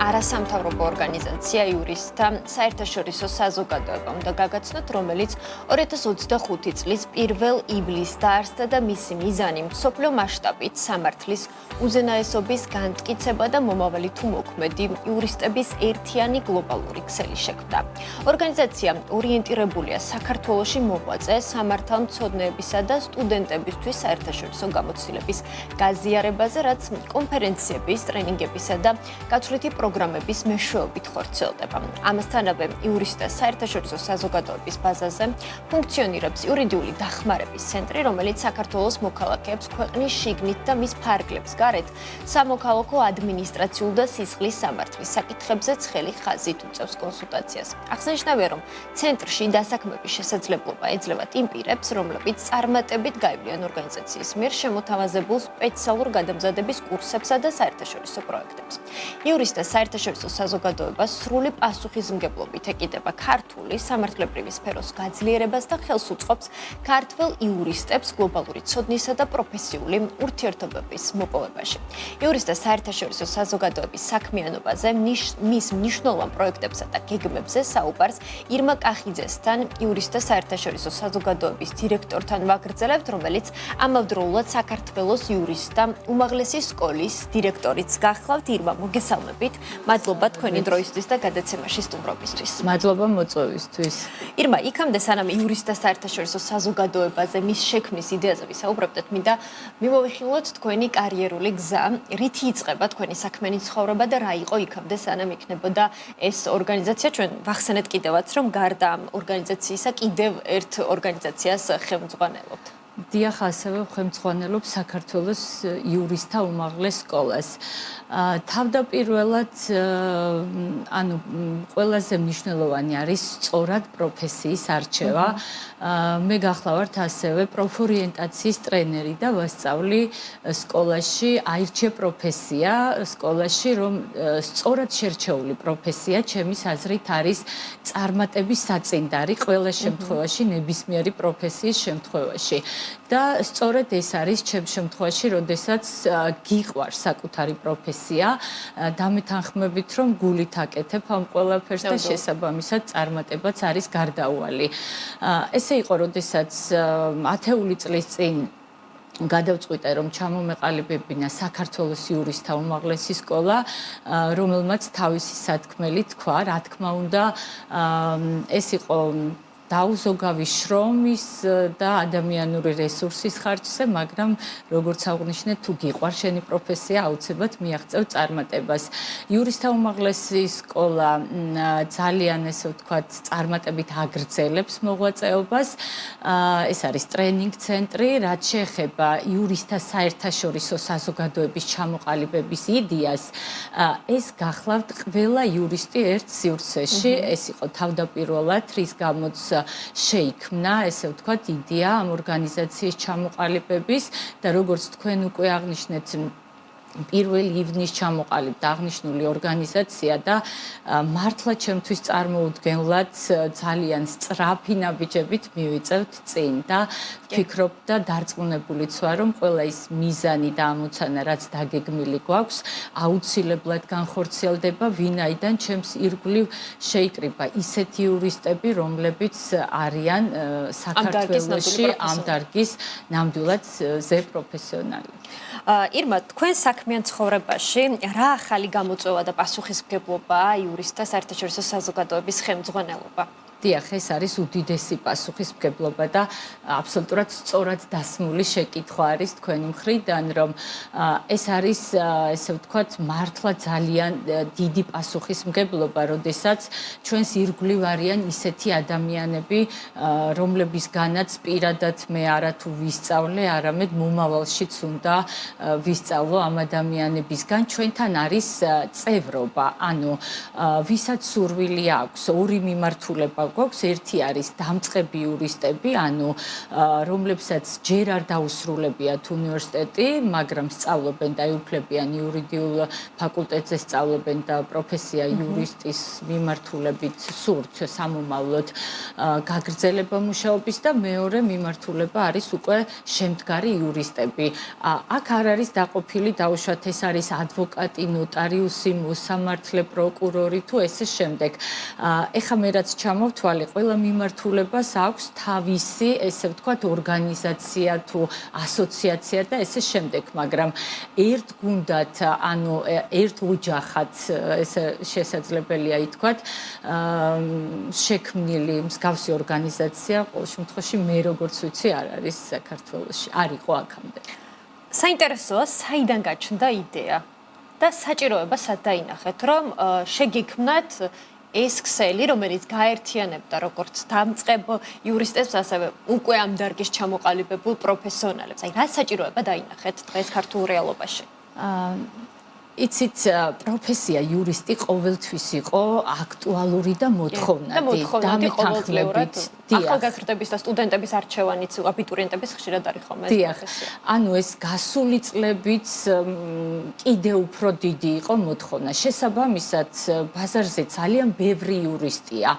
არასამთავრობო ორგანიზაცია იურისტთა საერთაშორისო საზოგადოება უნდა გაგაცნოთ, რომელიც 2025 წლის 1 ივლისს დაარსდა და მისი მიზანი მსოფლიო მასშტაბით სამართლის უზენაესობის განმტკიცება და მომავალი თუ მოქმედი იურისტების ერთიანი გლობალური ქსელი შექმნა. ორგანიზაცია ორიენტირებულია საქართველოში მოღვაწე სამართალმცოდნეებისა და სტუდენტებისთვის საერთაშორისო გამოცდილების გაზიარებაზე, რაც კონფერენციების, ტრენინგებისა და გათვლითი პროგრამების მეშვეობით ხორციელდება. ამასთანავე იურისტთა საერთაშორისო საზოგადოების ბაზაზე ფუნქციონირებს იურიდიული დახმარების ცენტრი, რომელიც საქართველოს მოქალაქეებს ქვეყნის შიგნით და მის ფარგლებს გარეთ სამოქალაქო ადმინისტრაციულ და სისხლის სამართლის საკითხებზე ცხელი ხაზით უწევს კონსულტაციას. აღსანიშნავია, რომ ცენტრში დასაქმების შესაძლებლობა ეძლევა იმ პირებს, რომლებიც წარმატებით გაივლიან ორგანიზაციის მიერ შემოთავაზებულ სპეციალურ გადამზადების კურსებსა და საერთაშორისო პროექტებს. იურისტთა საერთაშორისო საზოგადოება სრული პასუხისმგებლობით ეკიდება ქართული სამართლებრივი სფეროს გაძლიერებას და ხელს უწყობს ქართველ იურისტებს გლობალური ცოდნისა და პროფესიული ურთიერთობების მოპოვებაში. იურისტთა საერთაშორისო საზოგადოების საქმიანობაზე, მის მნიშვნელოვან პროექტებსა და გეგმებზე საუბარს ირმა კახიძესთან, იურისტთა საერთაშორისო საზოგადოების დირექტორთან ვაგრძელებთ, რომელიც ამავდროულად საქართველოს იურისტთა უმაღლესი სკოლის დირექტორიც გახლავთ. ირმა, მოგესალმებით. მადლობა თქვენი დროისთვის და გადაცემაში სტუმრობისთვის. მადლობა მოწვევისთვის. ირმა, იქამდე სანამ იურისტთა საერთაშორისო საზოგადოებაზე მის შექმნის იდეაზე ვისაუბრებდეთ, მინდა მიმოვიხილოთ თქვენი კარიერული გზა, რითი იწყება თქვენი საქმიანი ცხოვრება და რა იყო იქამდე სანამ იქნებოდა ეს ორგანიზაცია. ჩვენ ვახსენეთ კიდევაც, რომ გარდა ამ ორგანიზაციისა კიდევ ერთ ორგანიზაციას ხელმძღვანელობთ. დიახ, ასევე ხელმძღვანელობ საქართველოს იურისტთა უმაღლეს სკოლას. თავდაპირველად, ყველაზე მნიშვნელოვანი არის სწორად პროფესიის არჩევა. მე გახლავართ ასევე პროფორიენტაციის ტრენერი და ვასწავლი სკოლაში აირჩე პროფესია, სკოლაში, რომ სწორად შერჩეული პროფესია, ჩემის აზრით, არის წარმატების საწინდარი ყველა შემთხვევაში, ნებისმიერი პროფესიის შემთხვევაში. და სწორედ ეს არის ჩემს შემთხვევაში, როდესაც გიყვარს საკუთარი პროფესია, დამეთანხმებით, რომ გულით აკეთებ ამ ყველაფერს და შესაბამისად წარმატებაც არის გარდაუვალი. ესე იყო, როდესაც 10 წლის წინ გადავწყვიტე, რომ ჩამომეყალიბებინა საქართველოს იურისტთა უმაღლესი სკოლა, რომელმაც თავისი სათქმელი თქვა, რა თქმა უნდა, ეს იყო დაუზოგავი შრომის და ადამიანური რესურსის ხარჯზე, მაგრამ როგორც აღნიშნეთ, თუ გიყვარს შენი პროფესია, აუცილებლად მიაღწევ წარმატებას. იურისტთა უმაღლესი სკოლა ძალიან, ესე ვთქვათ, წარმატებით აგრძელებს მოღვაწეობას. ეს არის ტრენინგ ცენტრი, რაც შეეხება იურისტთა საერთაშორისო საზოგადოების ჩამოყალიბების იდეას. ეს გახლავთ ყველა იურისტი ერთ სივრცეში, ეს იყო თავდაპირველად, რის გამოც შეიქმნა, ესე ვთქვათ, იდეა ამ ორგანიზაციის ჩამოყალიბების და როგორც თქვენ უკვე აღნიშნეთ, 1 ივნისს ჩამოყალიბდა აღნიშნული ორგანიზაცია და მართლა ჩემთვის წარმოუდგენლად ძალიან სწრაფი ნაბიჯებით მივიწევთ წინ და ვფიქრობ და დარწმუნებულიც ვარ, რომ ყველა ის მიზანი და ამოცანა, რაც დაგეგმილი გვაქვს, აუცილებლად განხორციელდება, ვინაიდან ჩემს ირგვლივ შეიკრიბა ისეთი იურისტები, რომლებიც არიან საქართველოში ამ დარგის ნამდვილად ზე პროფესიონალი. ირმა, თქვენ საქმიან ცხოვრებაში რა ახალი გამოწვევა და პასუხისმგებლობაა იურისტთა საერთაშორისო საზოგადოების ხელმძღვანელობა? დიახ, ეს არის უდიდესი პასუხისმგებლობა და აბსოლუტურად სწორად დასმული შეკითხვა არის თქვენი მხრიდან, რომ ეს არის, ესე ვთქვათ, მართლა ძალიან დიდი პასუხისმგებლობა, როდესაც ჩვენს ირგვლივ არიან ისეთი ადამიანები, რომლებისგანაც პირადად მე არათუ ვისწავლე, არამედ მომავალშიც უნდა ვისწავლო ამ ადამიანებისგან. ჩვენთან არის წევრობა, ანუ ვისაც სურვილი აქვს, ორი მიმართულება გვაქვს. ერთი არის დამწყები იურისტები, ანუ რომლებსაც ჯერ არ დაუსრულებიათ უნივერსიტეტი, მაგრამ სწავლობენ და იუფლებიან იურიდიულ ფაკულტეტზე სწავლობენ და პროფესია იურისტის მიმართულებით სურთ სამომავლოდ გაგრძელება მუშაობის და მეორე მიმართულება არის უკვე შემდგარი იურისტები. აქ არ არის დაყოფილი დაუშვათ ეს არის ადვოკატი, ნოტარიუსი, მოსამართლე, პროკურორი თუ ესე შემდეგ. ეხლა მე რაც ჩამოვთვალე, ყველა მიმართულებას აქვს თავისი, ესე ვთქვათ, ორგანიზაცია თუ ასოციაცია და ესე შემდეგ, მაგრამ ერთ გუნდად, ანუ ერთ ოჯახად, ესე შესაძლებელია ითქვათ, შექმნილი მსგავსი ორგანიზაცია, ყოველ შემთხვევაში მე როგორც ვიცი არ არის საქართველოში, არ იყო აქამდე. საინტერესოა, საიდან გაჩნდა იდეა და საჭიროება სად დაინახეთ, რომ შეგიქმნათ ეს ქსელი, რომელიც გაერთიანებდა როგორც დამწყებ იურისტებს, ასევე უკვე ამ დარგის ჩამოყალიბებულ პროფესიონალებს. აი, რა საჭიროება დაინახეთ დღეს ქართულ რეალობაში? იცით, პროფესია იურისტი ყოველთვის იყო აქტუალური და მოთხოვნადი. დამეთანხმებით, ახალგაზრდების და სტუდენტების არჩევანიც აბიტურიენტების ხშირად არის ხოლმე ეს პროფესია. ანუ ეს გასული წლებიც კიდევ უფრო დიდი იყო მოთხოვნა. შესაბამისად, ბაზარზე ძალიან ბევრი იურისტია.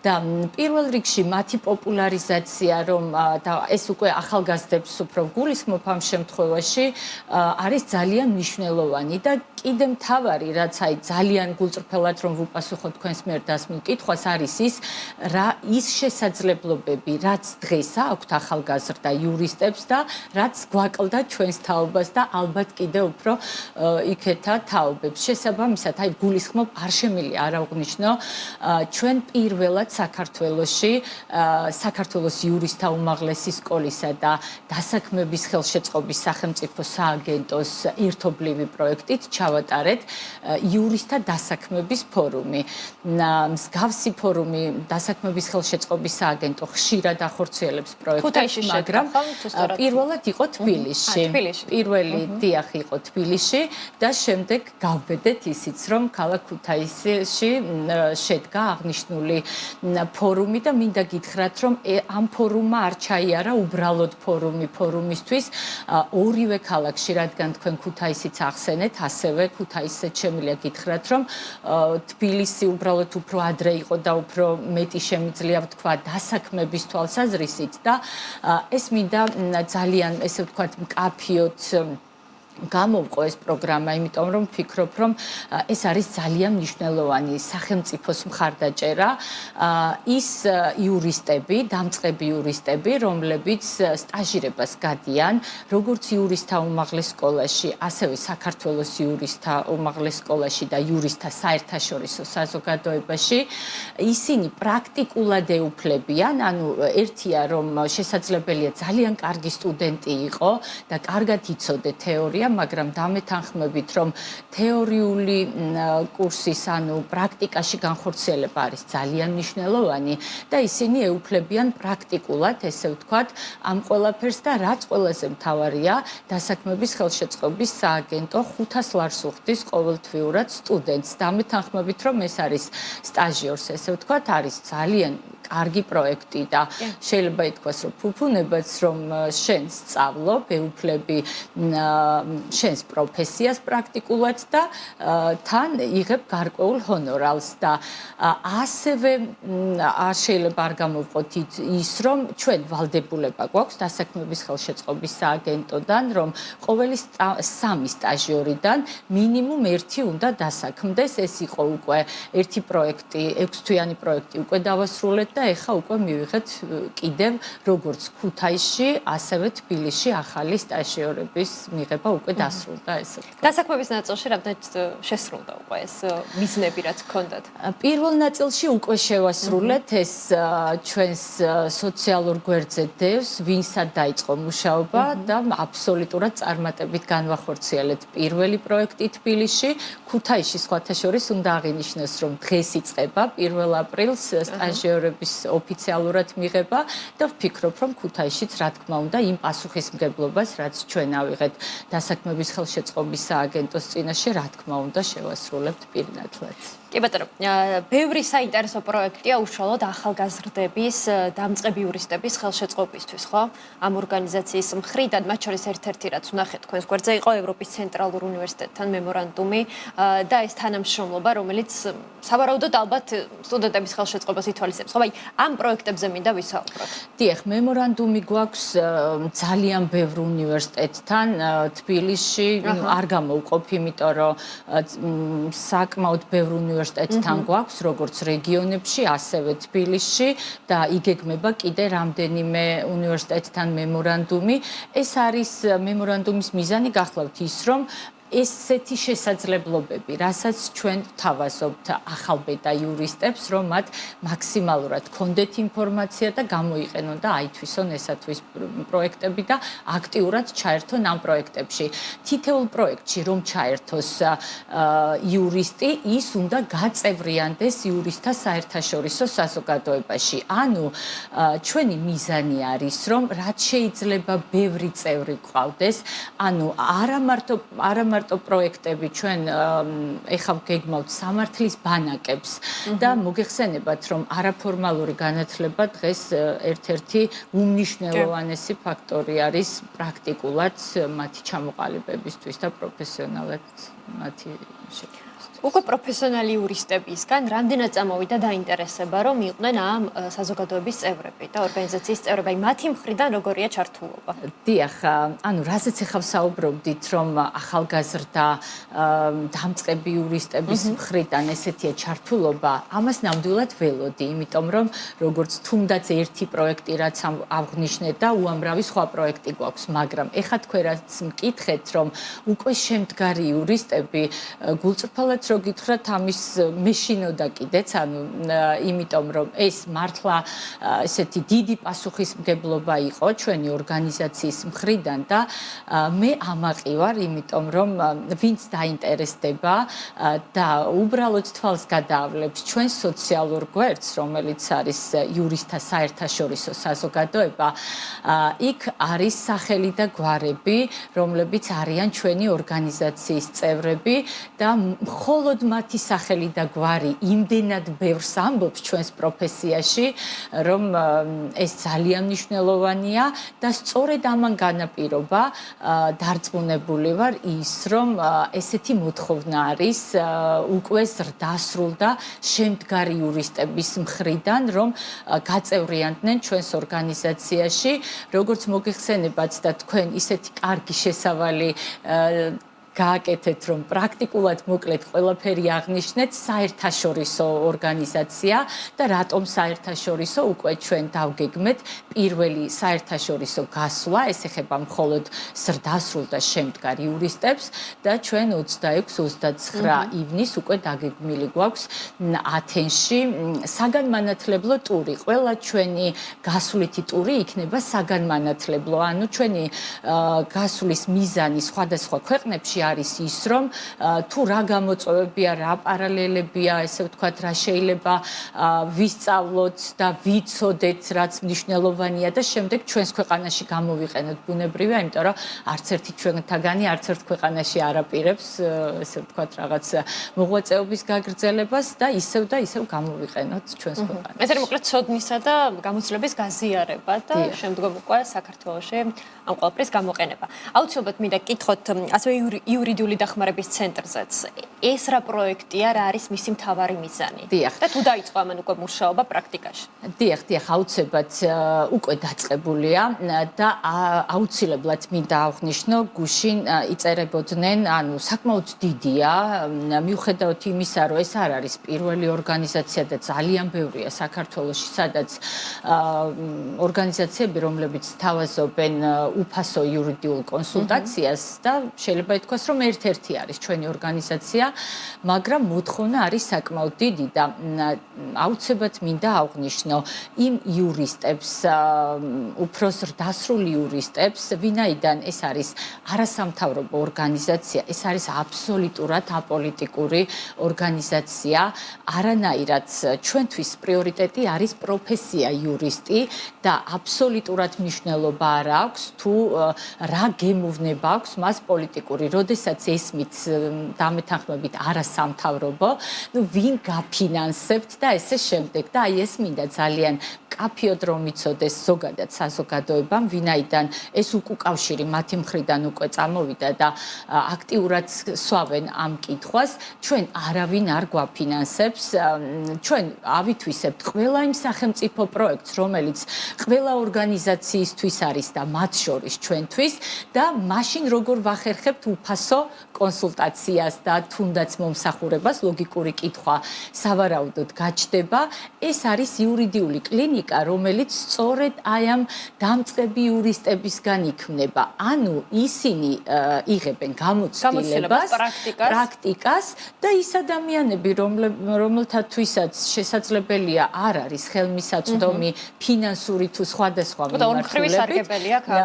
და პირველ რიგში მათი პოპულარიზაცია, რომ და ეს უკვე ახალგაზრდებს უფრო გულისხმობ ამ შემთხვევაში, არის ძალიან მნიშვნელოვანი და კიდე მთავარი, რაც აი ძალიან გულწრფელად რომ ვუპასუხო თქვენს მიერ დასმულ კითხვას, არის ის შესაძლებლობები, რაც დღეს აქვთ ახალგაზრდა იურისტებს და რაც გვაკლდა ჩვენს თაობას და ალბათ კიდე უფრო იქეთა თაობებს. შესაბამისად, აი გულისხმობ არ შემიძლია არ აღვნიშნო, ჩვენ პირველად საქართველოს იურისტთა უმაღლესი სკოლისა და დასაქმების ხელშეწყობის სახელმწიფო სააგენტოს ერთობლივი პროექტით ჩავატარეთ იურისტთა დასაქმების ფორუმი. მსგავსი ფორუმი დასაქმების ხელშეწყობის სააგენტო ხშირად ახორციელებს პროექტებს, მაგრამ პირველად იყო თბილისში. პირველი დიახ იყო თბილისში და შემდეგ გავბედეთ ისიც, რომ ქალაქ ქუთაისში შედგა აღნიშნული ფორუმი და მინდა გითხრათ, რომ ამ ფორუმმა არ ჩაიარა უბრალოდ ფორუმისთვის ორივე ქალაქში, რადგან თქვენ ქუთაისიც ახსენეთ, ასევე ქუთაისზე შემიძლია გითხრათ, რომ თბილისი უბრალოდ უფრო ადრე იყო და უფრო მეტი შემიძლია ვთქვა დასაქმების თვალსაზრისით და ეს მინდა ძალიან, ესე ვთქვათ, მკაფიოდ გამოვყო ეს პროგრამა, იმიტომ რომ ვფიქრობ, რომ ეს არის ძალიან მნიშვნელოვანი სახელმწიფოს მხარდაჭერა. ის იურისტები, დამწყები იურისტები, რომლებიც სტაჟირებას გადიან, როგორც იურისტთა უმაღლეს სკოლაში, ასევე საქართველოს იურისტთა უმაღლეს სკოლაში და იურისტთა საერთაშორისო საზოგადოებაში, ისინი პრაქტიკულად ეუფლებიან, ანუ ერთია, რომ შესაძლებელია ძალიან კარგი სტუდენტი იყო და კარგად იცოდე თეორია, მაგრამ დამეთანხმებით, რომ თეორიული კურსის, ანუ პრაქტიკაში განხორციელება არის ძალიან მნიშვნელოვანი და ისინი ეუფლებიან პრაქტიკულად, ესე ვთქვათ, ამ ყველაფერს და რაც ყველაზე მთავარია, დასაქმების ხელშეწყობის სააგენტო 500 ლარს უხდის ყოველთვიურად სტუდენტს. დამეთანხმებით, რომ ეს არის სტაჟიორს, ესე ვთქვათ, არის ძალიან კარგი პროექტი და შეიძლება ითქვას, რომ ფუფუნებაც, რომ შენ სწავლობ, ეუფლები შენს პროფესიას პრაქტიკულად და თან იღებ გარკვეულ ჰონორარს და ასევე შეიძლება არ გამოვყოთ ის, რომ ჩვენ ვალდებულება გვაქვს დასაქმების ხელშეწყობის სააგენტოდან, რომ ყოველი 3 სტაჟიორიდან მინიმუმ 1 უნდა დასაქმდეს. ეს იყო უკვე ერთი პროექტი, 6-თვიანი პროექტი უკვე დავასრულეთ და ეხლა უკვე მივიღეთ კიდევ როგორც ქუთაისში, ასევე თბილისში ახალი სტაჟიორების მიღება უკვე დასრულდა ესე. დასაქმების ნაწილში რამდენად შესრულდა უკვე ეს მიზნები, რაც გქონდათ? პირველ ნაწილში უკვე შევასრულეთ ეს ჩვენს სოციალურ გვერდზე დევს, ვინსად დაიწყო მუშაობა და აბსოლუტურად წარმატებით განვახორციელეთ პირველი პროექტი თბილისში. ქუთაისში სხვათა შორის უნდა აღინიშნოს, რომ დღეს იწყება 1 აპრილს სტაჟიორების ოფიციალურად მიღება და ვფიქრობ, რომ ქუთაისშიც რა თქმა უნდა იმ პასუხისმგებლობას, რაც ჩვენ ავიღეთ საქმეების ხელშეწყობის სააგენტოს წინაშე, რა თქმა უნდა, შევასრულებთ პირნათლად. კი ბატონო, ბევრი საინტერესო პროექტია უშუალოდ ახალგაზრდების, დამწყები იურისტების ხელშეწყობისთვის, ხო? ამ ორგანიზაციის მხრიდან, მათ შორის ერთ-ერთი რაც ვნახეთ თქვენს გვერდზე იყო ევროპის ცენტრალურ უნივერსიტეტთან მემორანდუმი და ეს თანამშრომლობა, რომელიც სავარაუდოდ ალბათ სტუდენტების ხელშეწყობას ითვალისწინებს, ხო? აი, ამ პროექტებზე მინდა ვისაუბროთ. დიახ, მემორანდუმი გვაქვს ძალიან ბევრ უნივერსიტეტთან თბილისში, არ გამოვყოფ, იმიტომ რომ საკმაოდ ბევრ უნივერსიტეტთან გვაქვს, როგორც რეგიონებში, ასევე თბილისში და იგეგმება კიდე რამდენიმე უნივერსიტეტთან მემორანდუმი. ეს არის მემორანდუმის მიზანი გახლავთ ის, რომ ესეთი შესაძლებლობები, რასაც ჩვენ ვთავაზობთ ახალბედა იურისტებს, რომ მათ მაქსიმალურად კონდეთ ინფორმაცია და გამოიყენონ და აითვისონ ესათვის პროექტები და აქტიურად ჩაერთონ ამ პროექტებში. თითოეულ პროექტში რომ ჩაერთოს იურისტი, ის უნდა გაწევრიანდეს იურისტთა საერთაშორისო საზოგადოებაში. ანუ ჩვენი მიზანი არის, რომ რაც შეიძლება ბევრი წევრი გვყავდეს, ანუ არა მარტო პროექტები ჩვენ ეხავ გეგმავთ სამართლის ბანაკებს და მოგეხსენებათ, რომ არაფორმალური განათლება დღეს ერთ-ერთი უმნიშვნელოვანესი ფაქტორი არის პრაქტიკულად მათი ჩამოყალიბებისთვის და პროფესიონალად მათი შექმნისთვის. უკვე პროფესიონალი იურისტებისგან რამდენად წამოვიდა დაინტერესება, რომ იყვნენ ამ საზოგადოების წევრები და ორგანიზაციის წევრები, მათი მხრიდან როგორია ჩართულობა? დიახ, ანუ რაზეც ახლა ვსაუბრობდით, რომ ახალგაზრდა დამწყები იურისტების მხრიდან ესეთია ჩართულობა, ამას ნამდვილად ველოდი, იმიტომ რომ როგორც თუნდაც ერთი პროექტი რაც აღნიშნეთ და უამრავი სხვა პროექტი გვაქვს, მაგრამ ეხლა თქვენ რაც მკითხეთ, რომ უკვე შემდგარი იურისტები გულწრფელად რო გითხრათ ამის მეშინოდა კიდეც, ანუ იმიტომ რომ ეს მართლა ესეთი დიდი პასუხისმგებლობა იყო ჩვენი ორგანიზაციის მხრიდან და მე ამაყი ვარ, იმიტომ რომ ვინც დაინტერესდება და უბრალოდ თვალს გადაავლებს ჩვენ სოციალურ გვერდს, რომელიც არის იურისტთა საერთაშორისო საზოგადოება, იქ არის სახელი და გვარები, რომლებიც არიან ჩვენი ორგანიზაციის წევრები და მხოლოდ მათი სახელი და გვარი იმდენად ბევრს ამბობს ჩვენს პროფესიაში, რომ ეს ძალიან მნიშვნელოვანია და სწორედ ამან განაპირობა დარწმუნებული ვარ ის, რომ ესეთი მოთხოვნა არის უკვე ზრდასრულდა შემდგარი იურისტების მხრიდან, რომ გაწევრიანდნენ ჩვენს ორგანიზაციაში, როგორც მოგეხსენებათ და თქვენ ისეთი კარგი შესავალი გააკეთეთ, რომ პრაქტიკულად მოკლედ ყველაფერი აღნიშნეთ, საერთაშორისო ორგანიზაცია და რატომ საერთაშორისო უკვე ჩვენ დავგეგმეთ პირველი საერთაშორისო გასვლა, ეს ეხება მხოლოდ ზრდასრულ და შემდგარ იურისტებს და ჩვენ 26-29 ივნის უკვე დაგეგმილი გვაქვს ათენში საგანმანათლებლო ტური. ყველა ჩვენი გასვლითი ტური იქნება საგანმანათლებლო, ანუ ჩვენი გასვლის მიზანი სხვადასხვა ქვეყნებში არის ის, რომ თუ რა გამოწვევებია, რა პარალელებია, ესე ვთქვათ, რა შეიძლება ვისწავლოთ და ვიცოდეთ, რაც მნიშვნელოვანია და შემდეგ ჩვენს ქვეყანაში გამოვიყენოთ ბუნებრივია, იმიტომ რომ არც ერთი ჩვენთაგანი არც ერთ ქვეყანაში არ აპირებს, ესე ვთქვათ, რაღაც მოღვაწეობის გაგრძელებას და ისევ გამოვიყენოთ ჩვენს ქვეყანაში. ეს არის მოკლედ ცოდნისა და გამოცდილების გაზიარება და შემდგომ უკვე საქართველოში ამ ყველაფრის გამოყენება. აუცილებლად მინდა გკითხოთ ასევე იურიდიული დახმარების ცენტრზეც. ეს რა პროექტია, რა არის მისი მთავარი მიზანი? და თუ დაიწყო ამან უკვე მუშაობა პრაქტიკაში? დიახ, აუცილებლად უკვე დაწყებულია და აუცილებლად მინდა აღვნიშნო, გუშინ იწერებოდნენ, ანუ საკმაოდ დიდია, მიუხედავად იმისა, რომ ეს არ არის პირველი ორგანიზაცია და ძალიან ბევრია საქართველოში, სადაც ორგანიზაციები, რომლებიც თავაზობენ უფასო იურიდიულ კონსულტაციას და შეიძლება ითქვას იმას, რომ ერთ-ერთი არის ჩვენი ორგანიზაცია, მაგრამ მოთხოვნა არის საკმაოდ დიდი და აუცილებლად მინდა აღვნიშნო იმ იურისტებს, უფრო ზრდასრული იურისტებს, ვინაიდან ეს არის არასამთავრობო ორგანიზაცია, ეს არის აბსოლუტურად აპოლიტიკური ორგანიზაცია. არანაირად ჩვენთვის პრიორიტეტი არის პროფესია იურისტი და აბსოლუტურად მნიშვნელობა არ აქვს თუ რა გემოვნება აქვს მას პოლიტიკური, როდესაც ესმით დამეთანხმებით არასამთავრობო, ვინ გაფინანსებთ და ესე შემდეგ და აი ეს მინდა ძალიან კაფიოდ რომ იცოდეს ზოგადად საზოგადოებამ, ვინაიდან ეს უკავშირი მათი მხრიდან უკვე წამოვიდა და აქტიურად სვავენ ამ კითხვას, ჩვენ არავინ არ გვაფინანსებს, ჩვენ ავითვისებთ ყველა იმ სახელმწიფო პროექტს, რომელიც ყველა ორგანიზაციისთვის არის და მათ შორის ჩვენთვის და მაშინ როგორ ვახერხებთ უფასო კონსულტაციას და თუნდაც მომსახურებას, ლოგიკური კითხვა სავარაუდოდ გაჩნდება, ეს არის იურიდიული კლინიკა, რომელიც სწორედ აი ამ დამწყები იურისტებისგან იქმნება. ანუ ისინი იღებენ გამოცდილებას, პრაქტიკას და ის ადამიანები, რომელთათვისაც შესაძლებელია არ არის ხელმისაწვდომი ფინანსური თუ სხვადასხვა მიმართულებით,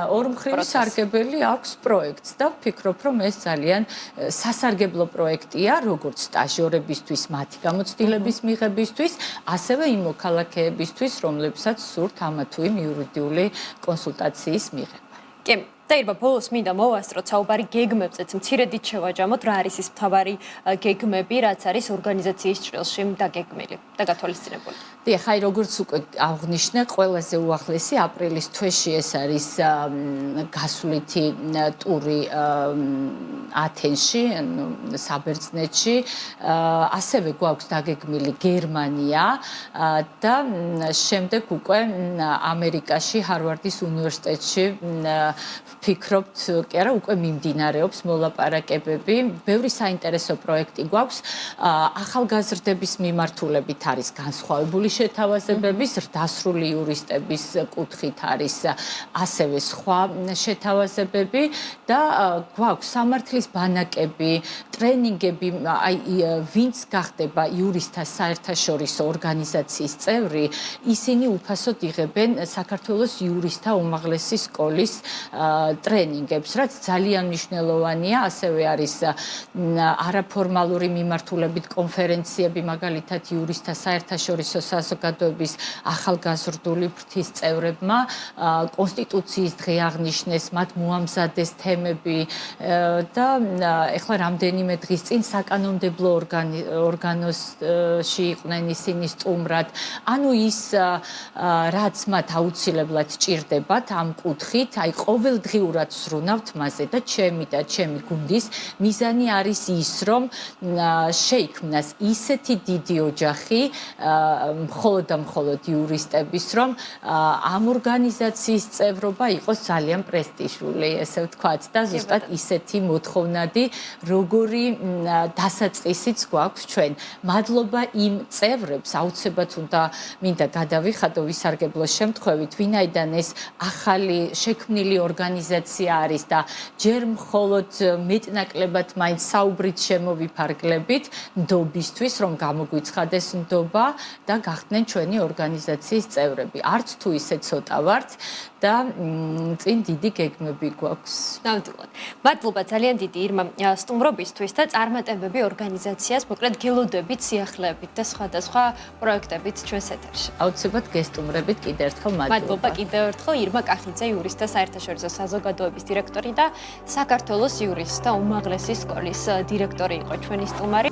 ორმხრივი სარგებელი აქვს პროექტს და ვფიქრობ, რომ ეს ძალიან სასარგებლო პროექტია, როგორც სტაჟიორებისთვის, მათი გამოცდილების მიღებისთვის, ასევე იმ მოქალაქეებისთვის, რომლებსაც სურთ ამა თუ იმ იურიდიული კონსულტაციის მიღება. კი, დაირბა ბოლოს მინდა მოვასწროთ საუბარი გეგმებზეც, მცირედით შევაჯამოთ, რა არის ის მთავარი გეგმები, რაც არის ორგანიზაციის ჭრილში დაგეგმილი და გათვალისწინებული. დიახ, აი როგორც უკვე აღვნიშნე, ყველაზე უახლესი აპრილის თვეში ეს არის გასვლითი ტური ათენში, საბერძნეთში, ასევე გვაქვს დაგეგმილი გერმანია და შემდეგ უკვე ამერიკაში, ჰარვარდის უნივერსიტეტში ვფიქრობთ, კი არა, უკვე მიმდინარეობს მოლაპარაკებები. ბევრი საინტერესო პროექტი გვაქვს. ახალგაზრდების მიმართულებით არის განსხვავებული შეთავაზებები, ზრდასრული იურისტების კუთხით არის ასევე სხვა შეთავაზებები და გვაქვს სამართლის ბანაკები, ტრენინგები, აი ვინც გახდება იურისტთა საერთაშორისო ორგანიზაციის წევრი, ისინი უფასოდ იღებენ საქართველოს იურისტთა უმაღლესი სკოლის ტრენინგებს, რაც ძალიან მნიშვნელოვანია, ასევე არის არაფორმალური მიმართულებით კონფერენციები, მაგალითად იურისტთა საერთაშორისო საზოგადოების ახალგაზრდული ფრთის წევრებმა კონსტიტუციის დღე აღნიშნეს, მათ მოამზადეს თემები და ეხლა რამდენიმე დღის წინ საკანონმდებლო ორგანოში იყვნენ ისინი სტუმრად. ანუ ის რაც მათ აუცილებლად ჭირდებათ ამ კუთხით, აი ყოველდღიურად ვსრუნავთ მასზე და ჩემი გუნდის მიზანი არის ის, რომ შეიქმნას ისეთი დიდი ოჯახი მხოლოდ და მხოლოდ იურისტების, რომ ამ ორგანიზაციის წევრობა იყოს ძალიან პრესტიჟული, ესე ვთქვათ და ზუსტად ისეთი მოთხოვნადი, როგორი დასაწყისიც გვაქვს ჩვენ. მადლობა იმ წევრებს, აუცილებლად მინდა გადავიხადო ვისარგებლო შემთხვევით, ვინაიდან ეს ახალი შექმნილი ორგანიზაცია არის და ჯერ მხოლოდ მეტნაკლებად მაინც საუბრით შემოვიფარგლებით ნდობისთვის, რომ გამოგვიცხადეს ნდობა და გახდნენ ჩვენი ორგანიზაციის წევრები. არც თუ ისე ცოტა ვართ და წინ დიდი გეგმები გვაქვს. ნამდვილად. მადლობა ძალიან დიდი ირმა სტუმრობისთვის და წარმატებები ორგანიზაციას, მოკლედ გელოდებით, სიახლეებით და სხვადასხვა პროექტებით ჩვენს ეთერში. აუცილებლად გესტუმრებით კიდევ ერთხელ მადლობა. მადლობა კიდევ ერთხელ ირმა კახიძე, იურისტთა საერთაშორისო საზოგადოების დირექტორი და საქართველოს იურისტთა უმაღლესი სკოლის დირექტორი იყო ჩვენი სტუმარი.